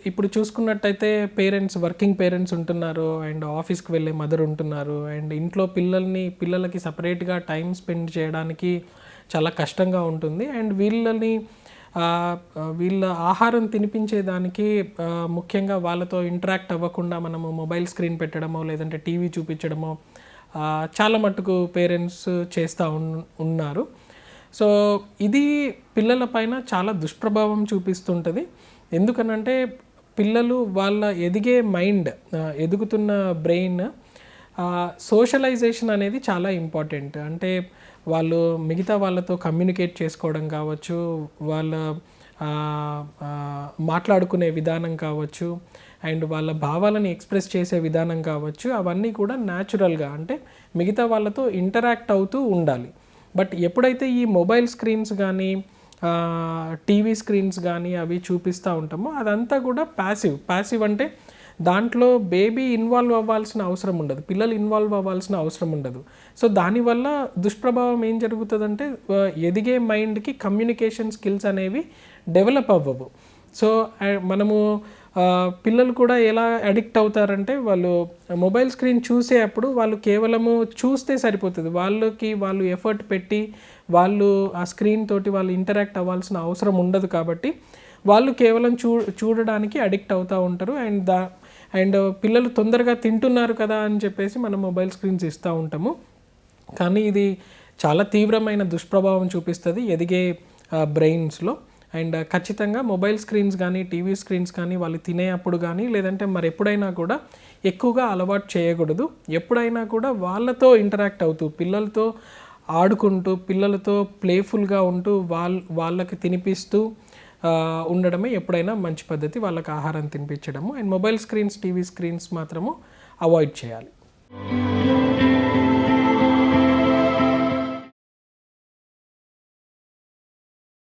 ఇప్పుడు చూసుకున్నట్టయితే parents, working parents ఉంటున్నారు అండ్ ఆఫీస్కి వెళ్ళే మదర్ ఉంటున్నారు అండ్ ఇంట్లో పిల్లలకి సపరేట్గా టైం స్పెండ్ చేయడానికి చాలా కష్టంగా ఉంటుంది. అండ్ వీళ్ళ ఆహారం తినిపించేదానికి ముఖ్యంగా వాళ్ళతో ఇంటరాక్ట్ అవ్వకుండా మనము మొబైల్ స్క్రీన్ పెట్టడమో లేదంటే టీవీ చూపించడమో చాలా మట్టుకు పేరెంట్స్ చేస్తూ ఉన్నారు. సో ఇది పిల్లల పైన చాలా దుష్ప్రభావం చూపిస్తుంటుంది. ఎందుకనంటే పిల్లలు వాళ్ళ ఎదిగే మైండ్, ఎదుగుతున్న బ్రెయిన్, సోషలైజేషన్ అనేది చాలా ఇంపార్టెంట్. అంటే వాళ్ళు మిగతా వాళ్ళతో కమ్యూనికేట్ చేసుకోవడం కావచ్చు, వాళ్ళ మాట్లాడుకునే విధానం కావచ్చు అండ్ వాళ్ళ భావాలను ఎక్స్ప్రెస్ చేసే విధానం కావచ్చు, అవన్నీ కూడా న్యాచురల్గా అంటే మిగతా వాళ్ళతో ఇంటరాక్ట్ అవుతూ ఉండాలి. బట్ ఎప్పుడైతే ఈ మొబైల్ స్క్రీన్స్ కానీ టీవీ స్క్రీన్స్ కానీ అవి చూపిస్తూ ఉంటామో అదంతా కూడా ప్యాసివ్ అంటే దాంట్లో బేబీ ఇన్వాల్వ్ అవ్వాల్సిన అవసరం ఉండదు, పిల్లలు ఇన్వాల్వ్ అవ్వాల్సిన అవసరం ఉండదు. సో దానివల్ల దుష్ప్రభావం ఏం జరుగుతుందంటే ఎదిగే మైండ్కి కమ్యూనికేషన్ స్కిల్స్ అనేవి డెవలప్ అవ్వవు. సో మనము పిల్లలు కూడా ఎలా అడిక్ట్ అవుతారంటే వాళ్ళు మొబైల్ స్క్రీన్ చూసేటప్పుడు వాళ్ళు కేవలము చూస్తే సరిపోతుంది, వాళ్ళు ఎఫర్ట్ పెట్టి వాళ్ళు ఆ స్క్రీన్ తోటి వాళ్ళు ఇంటరాక్ట్ అవ్వాల్సిన అవసరం ఉండదు. కాబట్టి వాళ్ళు కేవలం చూడడానికి అడిక్ట్ అవుతూ ఉంటారు. అండ్ పిల్లలు తొందరగా తింటున్నారు కదా అని చెప్పేసి మనం మొబైల్ స్క్రీన్స్ ఇస్తూ ఉంటాము. కానీ ఇది చాలా తీవ్రమైన దుష్ప్రభావం చూపిస్తుంది ఎదిగే బ్రెయిన్స్లో. అండ్ ఖచ్చితంగా మొబైల్ స్క్రీన్స్ కానీ టీవీ స్క్రీన్స్ కానీ వాళ్ళు తినేటప్పుడు కానీ లేదంటే మరి ఎప్పుడైనా కూడా ఎక్కువగా అలవాటు చేయకూడదు. ఎప్పుడైనా కూడా వాళ్ళతో ఇంటరాక్ట్ అవుతూ, పిల్లలతో ఆడుకుంటూ, పిల్లలతో ప్లేఫుల్గా ఉంటూ వాళ్ళకి తినిపిస్తూ ఉండడమే ఎప్పుడైనా మంచి పద్ధతి, వాళ్ళకి ఆహారం తినిపించడము. And mobile screens, TV screens మాత్రము అవాయిడ్ చేయాలి.